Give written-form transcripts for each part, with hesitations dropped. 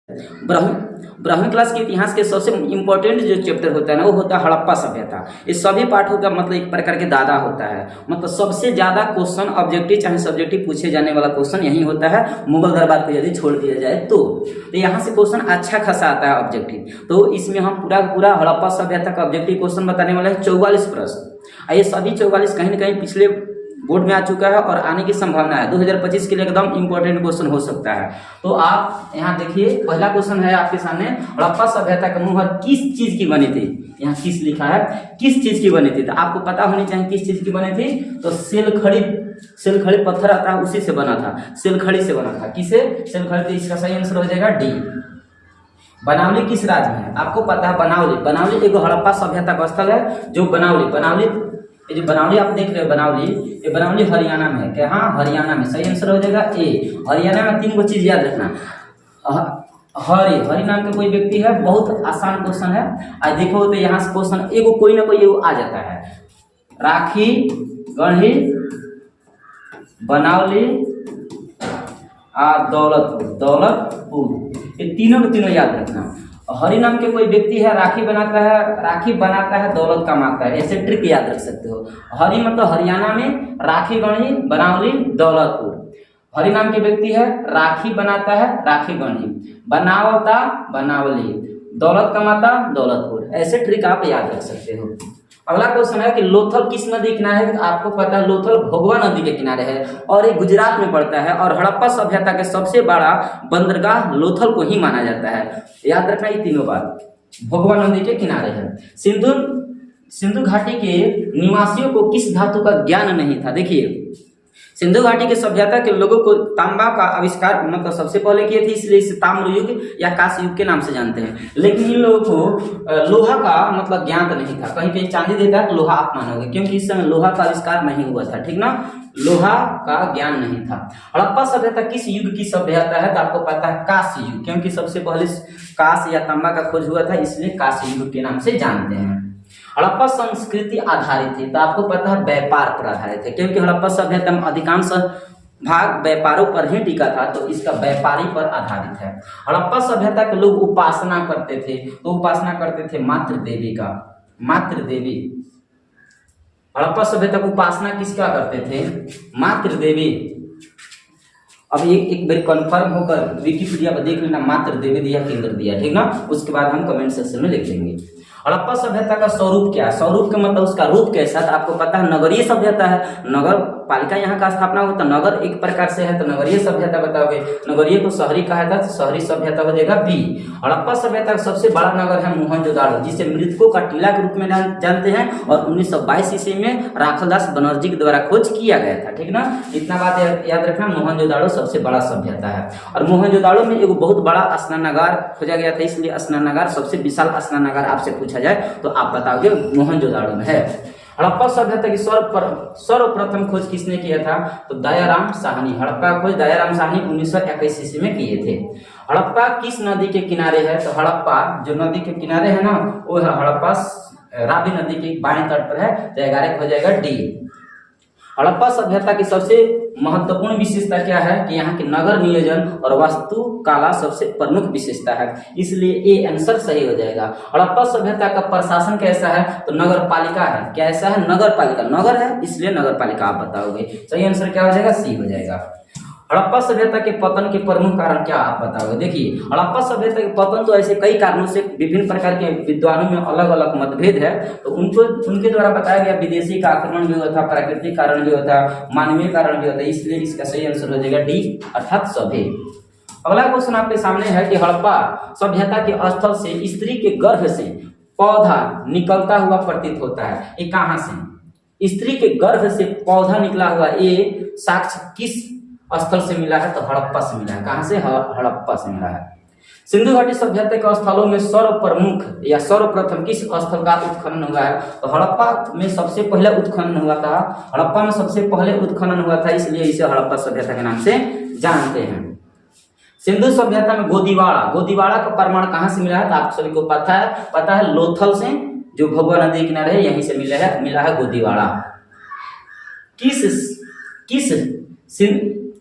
ब्राह्मण क्लास के इतिहास के सबसे इम्पोर्टेंट जो चैप्टर होता है ना, वो होता है हड़प्पा सभ्यता। इस सभी पाठों का मतलब एक प्रकार के दादा होता है। मतलब सबसे ज्यादा क्वेश्चन ऑब्जेक्टिव चाहे सब्जेक्टिव पूछे जाने वाला क्वेश्चन यही होता है, मुगल दरबार को यदि छोड़ दिया जाए तो यहाँ से क्वेश्चन अच्छा खासा आता है ऑब्जेक्टिव। तो इसमें हम पूरा हड़प्पा सभ्यता का ऑब्जेक्टिव क्वेश्चन बताने वाले हैं 44 प्रश्न। ये सभी 44 कहीं न कहीं पिछले बोर्ड में आ चुका है और आने की संभावना है। 2025 के लिए एकदम इंपॉर्टेंट क्वेश्चन हो सकता है। तो आप यहाँ देखिए, पहला क्वेश्चन है आपके सामने, हड़प्पा सभ्यता का मुहर किस चीज की बनी थी? यहाँ किस लिखा है, किस चीज की बनी थी? तो आपको पता होनी चाहिए किस चीज की बनी थी। तो सेलखड़ी पत्थर आता है, उसी से बना था, सेलखड़ी से बना था। किसे? सेलखड़ी। तो इसका सही आंसर हो जाएगा डी। बनावली किस राज्य में है? आपको पता है बनावली एक हड़प्पा सभ्यता का स्थल है। जो बनावली ये जो बनावली आप देख रहे हो, ये बनावली हरियाणा में है। क्या? हाँ, हरियाणा में। सही आंसर हो जाएगा ए। हरियाणा में 3 चीज याद रखना। हरि नाम का कोई व्यक्ति है, बहुत आसान क्वेश्चन है। आज देखो तो यहाँ से क्वेश्चन एगो कोई ना कोई एगो आ जाता है। राखी, गढ़ी, बनावली, दौलतपुर, ये तीनों के तीनों याद रखना। हरि नाम के कोई व्यक्ति है, राखी बनाता है, दौलत कमाता है। ऐसे ट्रिक याद रख सकते हो। हरि मतलब हरियाणा में, राखी गढ़ी, बनावली, दौलतपुर। हरि नाम के व्यक्ति है, राखी बनाता है, राखी गढ़ी, बनावता बनावली, दौलत कमाता दौलतपुर। ऐसे ट्रिक आप याद रख सकते हो। अगला क्वेश्चन है कि लोथल किस नदी के किनारे है? आपको पता है लोथल भोगवा नदी के किनारे है और ये गुजरात में पड़ता है। और हड़प्पा सभ्यता के सबसे बड़ा बंदरगाह लोथल को ही माना जाता है। याद रखना ये तीनों बात। भोगवा नदी के किनारे है। सिंधु घाटी के निवासियों को किस धातु का ज्ञान नहीं था? देखिए, सिंधु घाटी के सभ्यता के लोगों को तांबा का आविष्कार मतलब सबसे पहले किए थे, इसलिए इसे ताम्र युग या कांस्य युग के नाम से जानते हैं। लेकिन इन लोगों को लोहा का मतलब ज्ञात नहीं था। कहीं कहीं चांदी देता है तो लोहा आप मानोगे, क्योंकि इस समय लोहा का आविष्कार नहीं हुआ था। ठीक ना, लोहा का ज्ञान नहीं था। हड़प्पा सभ्यता किस युग की सभ्यता है? तो आपको पता है कांस्य युग, क्योंकि सबसे पहले कांस्य या तांबा का खोज हुआ था, इसलिए कांस्य युग के नाम से जानते हैं। हड़प्पा संस्कृति आधारित थी, तो आपको पता है व्यापार पर आधारित है, क्योंकि हड़प्पा सभ्यता में अधिकांश भाग व्यापारों पर ही टिका था, तो इसका व्यापारी पर आधारित है। हड़प्पा सभ्यता के लोग उपासना करते थे, तो उपासना करते थे मातृ देवी का, मातृ देवी। हड़प्पा सभ्यता को उपासना किसका करते थे? मातृ देवी। अब ये एक बार कंफर्म होकर विकिपीडिया पर देख लेना, मातृ देवी दिया कि इंद्र दिया। ठीक ना, उसके बाद हम कमेंट सेक्शन में लिख लेंगे। हड़प्पा सभ्यता का स्वरूप क्या है? स्वरूप का मतलब उसका रूप कैसा? तो आपको पता है नगरीय सभ्यता है। नगर पालिका यहाँ का स्थापना होता, नगर एक प्रकार से है, तो नगरीय सभ्यता बताओगे। नगरीय को शहरी कहा था, तो शहरी सभ्यता हो जाएगा बी। हड़प्पा सभ्यता का सबसे बड़ा नगर है मोहनजोदाड़ो, जिसे मृतकों का टीला के रूप में जानते हैं, और 1922 ईस्वी में राखलदास बनर्जी के द्वारा खोज किया गया था। ठीक ना, इतना बात याद रखना। मोहनजोदाड़ो सबसे बड़ा सभ्यता है, और मोहनजोदाड़ो में एक बहुत बड़ा स्नानागार खोजा गया था, इसलिए स्नानागार सबसे विशाल स्नानागार आपसे पूछा जाए तो आप बताओगे मोहनजोदाड़ो में है। हड़प्पा सभ्यता की सर्वप्रथम खोज किसने किया था? तो दयाराम साहनी। हड़प्पा खोज दयाराम साहनी 1921 ईस्वी में किए थे। हड़प्पा किस नदी के किनारे है? तो हड़प्पा जो नदी के किनारे है ना, वो है हड़प्पा रावी नदी के बाएं तट पर है, तो 11 हो जाएगा डी। हड़प्पा सभ्यता की सबसे महत्वपूर्ण विशेषता क्या है? कि यहाँ के नगर नियोजन और वास्तुकला सबसे प्रमुख विशेषता है, इसलिए ए आंसर सही हो जाएगा। हड़प्पा सभ्यता का प्रशासन कैसा है? तो नगर पालिका है। कैसा है? नगर पालिका, नगर है इसलिए नगर पालिका आप बताओगे। सही आंसर क्या हो जाएगा? सी हो जाएगा। हड़प्पा सभ्यता के पतन के प्रमुख कारण क्या आप बताओगे? देखिए, हड़प्पा सभ्यता के पतन तो ऐसे कई कारणों से विभिन्न प्रकार के विद्वानों में अलग अलग मतभेद है, तो उनके द्वारा बताया गया। विदेशी का आक्रमण भी हुआ था, प्राकृतिक कारण भी होता, मानवीय कारण भी होता, इसलिए इसका सही आंसर हो जाएगा डी, अर्थात सभी। अगला क्वेश्चन आपके सामने है कि हड़प्पा सभ्यता के स्थल से स्त्री के गर्भ से पौधा निकलता हुआ प्रतीत होता है, ये कहाँ से? स्त्री के गर्भ से पौधा निकला हुआ, ये साक्ष्य किस स्थल से मिला है? तो हड़प्पा से मिला है। कहां से? हड़प्पा से मिला है। सिंधु घाटी सभ्यता के स्थलों में सर्वप्रमुख या सर्वप्रथम किस स्थल का उत्खनन हुआ है? तो हड़प्पा में सबसे पहले उत्खनन हुआ था। हड़प्पा में सबसे पहले उत्खनन हुआ था, इसलिए इसे हड़प्पा सभ्यता के नाम से जानते हैं। सिंधु सभ्यता में गोदीवाड़ा का प्रमाण कहां से मिला है? तो आप सभी को पता है लोथल से, जो भगवा नदी के किनारे है, यहीं से मिला है गोदीवाड़ा।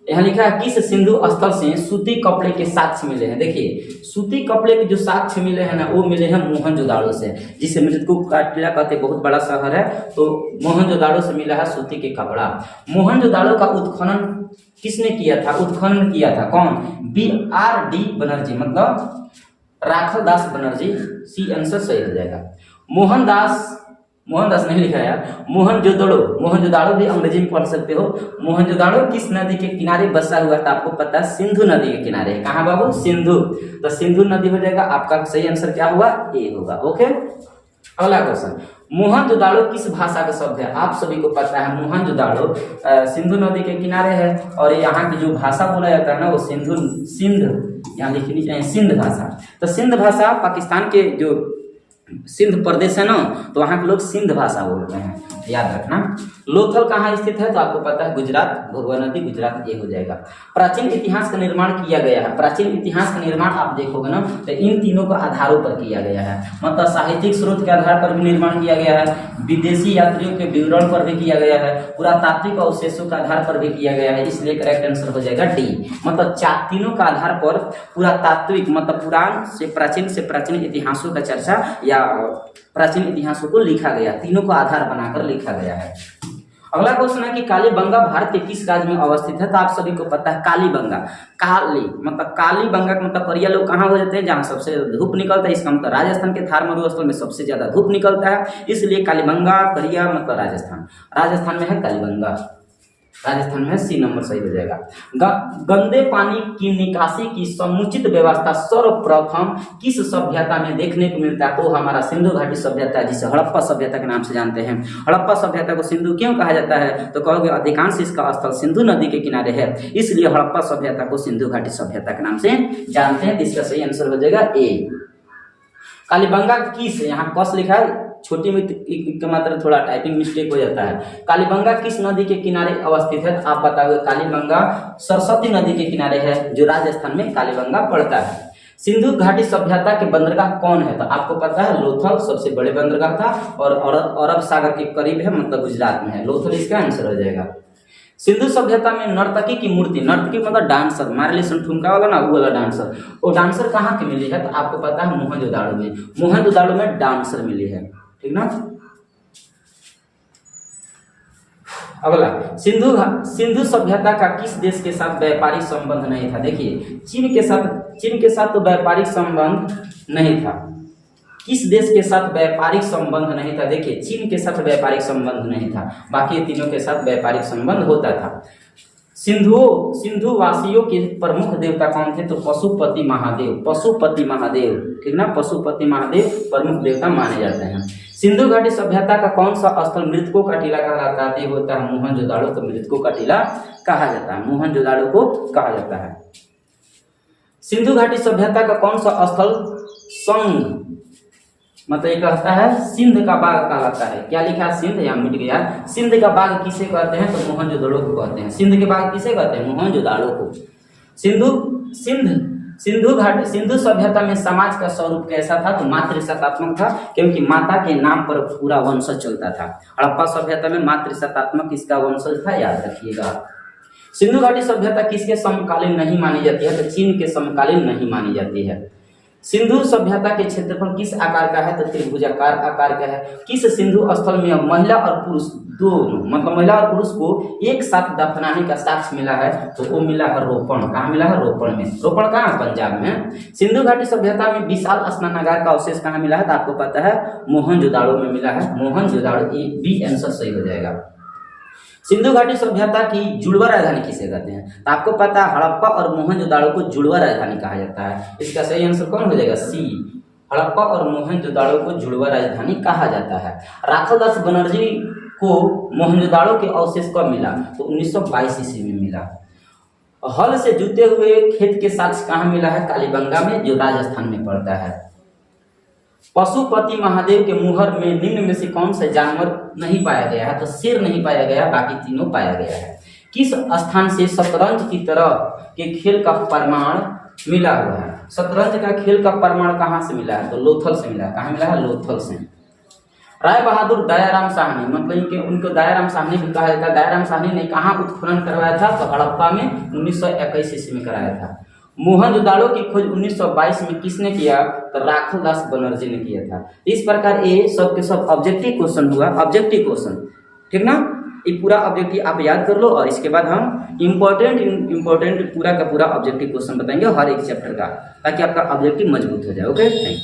यहाँ लिखा है किस सिंधु स्थल से सूती कपड़े के साक्ष्य मिले हैं। देखिए सूती कपड़े के जो साक्ष्य मिले हैं ना वो मिले हैं मोहनजोदाड़ो से, जिसे मृतकों का टीला कहते बहुत बड़ा शहर है, तो मोहनजोदाड़ो से मिला है सूती के कपड़ा। मोहनजोदाड़ो का उत्खनन किसने किया था? उत्खनन किया था कौन? BRD बनर्जी, मतलब राखल दास बनर्जी। सी आंसर सही हो जाएगा। मोहनदास नहीं लिखा है, मोहनजोदाड़ो भी अंग्रेजी में पढ़ सकते हो। मोहनजोदाड़ो किस नदी के किनारे बसा हुआ था? आपको पता है सिंधु नदी के किनारे। कहाँ बाबू? सिंधु। तो सिंधु नदी हो जाएगा। आपका सही आंसर क्या हुआ? ए होगा। ओके, अगला क्वेश्चन, मोहनजोदाड़ो किस भाषा का शब्द है? आप सभी को पता है मोहनजोदाड़ो सिंधु नदी के किनारे है और यहाँ की जो भाषा बोला जाता है ना वो सिंध, यहाँ लिखनी चाहिए सिंध भाषा। तो सिंध भाषा पाकिस्तान के जो सिंध प्रदेश है ना, तो वहाँ के लोग सिंध भाषा बोलते हैं, याद रखना। लोथल कहाँ स्थित है? तो आपको पता है गुजरात, भगवा नदी, गुजरात ये हो जाएगा। प्राचीन इतिहास का निर्माण किया गया है। प्राचीन इतिहास का निर्माण आप देखोगे ना तो इन तीनों का आधारों पर किया गया है, मतलब साहित्यिक स्रोत के आधार पर भी निर्माण किया गया है, विदेशी यात्रियों के विवरण पर भी किया गया है, पुरातात्विक अवशेषों के आधार पर भी किया गया है। इसलिए करेक्ट आंसर हो जाएगा डी, मतलब तीनों का आधार पर पुरातात्विक, मतलब पुराण से प्राचीन इतिहासों का चर्चा या प्राचीन इतिहासों को लिखा गया, तीनों को आधार बनाकर लिखा गया है। अगला क्वेश्चन है कि कालीबंगा भारत के किस राज्य में अवस्थित है? तो आप सभी को पता है कालीबंगा, कालीबंगा का मतलब करिया लोग कहाँ हो जाते हैं? जहाँ सबसे धूप निकलता है। इसका मतलब राजस्थान के थार मरुस्थल में सबसे ज्यादा धूप निकलता है, इसलिए कालीबंगा करिया मतलब राजस्थान में है कालीबंगा। राजस्थान में सी नंबर सही हो जाएगा। गंदे पानी की निकासी की समुचित व्यवस्था सर्वप्रथम किस सभ्यता में देखने को मिलता है? तो हमारा सिंधु घाटी सभ्यता, जिसे हड़प्पा सभ्यता के नाम से जानते हैं। हड़प्पा सभ्यता को सिंधु क्यों कहा जाता है? तो कहोगे अधिकांश इसका स्थल सिंधु नदी के किनारे है, इसलिए हड़प्पा सभ्यता को सिंधु घाटी सभ्यता के नाम से जानते हैं। इसका सही आंसर हो जाएगा ए। कालीबंगा किस, यहाँ कस लिखा है, छोटी में का मात्र थोड़ा टाइपिंग मिस्टेक हो जाता है। कालीबंगा किस नदी के किनारे अवस्थित है? तो आप बताओगे कालीबंगा सरस्वती नदी के किनारे है, जो राजस्थान में कालीबंगा पड़ता है। सिंधु घाटी सभ्यता के बंदरगाह कौन है? तो आपको पता है लोथल सबसे बड़े बंदरगाह था और अरब सागर के करीब है, मतलब गुजरात में है। लोथल इसका आंसर हो जाएगा। सिंधु सभ्यता में नर्तकी की मूर्ति, नर्तकी मतलब डांसर, हमारे लिए ठुमका वाला ना, वो वाला डांसर, वो डांसर कहाँ की मिली है? तो आपको पता है मोहनजोदाड़ो में। मोहनजोदाड़ो में डांसर मिली है, ठीक ना। अगला, सिंधु सभ्यता का किस देश के साथ व्यापारिक संबंध नहीं था? देखिए चीन के साथ तो व्यापारिक संबंध नहीं था। किस देश के साथ व्यापारिक संबंध नहीं था? देखिए चीन के साथ व्यापारिक संबंध नहीं था, बाकी तीनों के साथ व्यापारिक संबंध होता था। सिंधु वासियों के प्रमुख देवता कौन थे? तो पशुपति महादेव, ठीक ना, पशुपति महादेव प्रमुख देवता माने जाते हैं। सिंधु घाटी सभ्यता का कौन सा स्थल मृतकों का टीला कहलाता है? ये होता है मोहनजोदाड़ो, तो मृतकों का टीला कहा जाता है, मोहनजोदाड़ो को कहा जाता है। सिंधु घाटी सभ्यता का कौन सा स्थल संघ, मतलब ये कहता है सिंध का बाग कहलाता है। क्या लिखा है? सिंध, यहाँ मिट गया। सिंध का बाग किसे कहते हैं? तो मोहनजोदाड़ो को कहते हैं। सिंध के बाग किसे कहते हैं? मोहनजोदाड़ो को। सिंधु सभ्यता में समाज का स्वरूप कैसा था? तो मातृसत्तात्मक था, क्योंकि माता के नाम पर पूरा वंशज चलता था। हड़प्पा सभ्यता में मातृसत्तात्मक इसका वंशज था, याद रखिएगा। सिंधु घाटी सभ्यता किसके समकालीन नहीं मानी जाती है? तो चीन के समकालीन नहीं मानी जाती है। सिंधु सभ्यता के क्षेत्रफल किस आकार का है? तो त्रिभुजाकार आकार का है। किस सिंधु स्थल में महिला और पुरुष दोनों, मतलब महिला और पुरुष को एक साथ दफनाने का साक्ष्य मिला है? तो वो मिला है रोपण। कहाँ मिला है? रोपण में। रोपण कहाँ? पंजाब में। सिंधु घाटी सभ्यता में विशाल स्नानागार का अवशेष कहाँ मिला है? तो आपको पता है मोहनजोदाड़ो में मिला है। मोहनजोदाड़ो, बी आंसर सही हो जाएगा। सिंधु घाटी सभ्यता की जुड़वा राजधानी किसे कहते हैं? तो आपको पता है हड़प्पा और मोहनजोदाड़ो को जुड़वा राजधानी कहा जाता है। इसका सही आंसर कौन हो जाएगा? सी, हड़प्पा और मोहनजोदाड़ो को जुड़वा राजधानी कहा जाता है। राखल दास बनर्जी को मोहनजोदाड़ो के अवशेष कब मिला? तो 1922 ईस्वी में मिला। हल से जुते हुए खेत के साक्ष्य कहाँ मिला है? कालीबंगा में, जो राजस्थान में पड़ता है। पशुपति महादेव के मुहर में निम्न में से कौन सा जानवर नहीं पाया गया है? तो शेर नहीं पाया गया, बाकी तीनों पाया गया है। किस स्थान से शतरंज की तरह के खेल का प्रमाण मिला हुआ है? शतरंज का खेल का प्रमाण कहाँ से मिला है? तो लोथल से मिला है। कहाँ मिला है? लोथल से। राय बहादुर दयाराम साहनी, मतलब इनके उनको दयाराम साहनी भी कहा जाता है। दयाराम साहनी ने कहाँ उत्खनन करवाया था? तो हड़प्पा में 1921 ईस्वी में कराया था। मोहनजोदाड़ो की खोज 1922 में किसने किया? तो राखोदास बनर्जी ने किया था। इस प्रकार ये सब के सब ऑब्जेक्टिव क्वेश्चन हुआ, ऑब्जेक्टिव क्वेश्चन, ठीक ना। ये पूरा ऑब्जेक्टिव आप याद कर लो और इसके बाद हम इम्पोर्टेंट पूरा का पूरा ऑब्जेक्टिव क्वेश्चन बताएंगे हर एक चैप्टर का, ताकि आपका ऑब्जेक्टिव मजबूत हो जाए। Okay, thank you.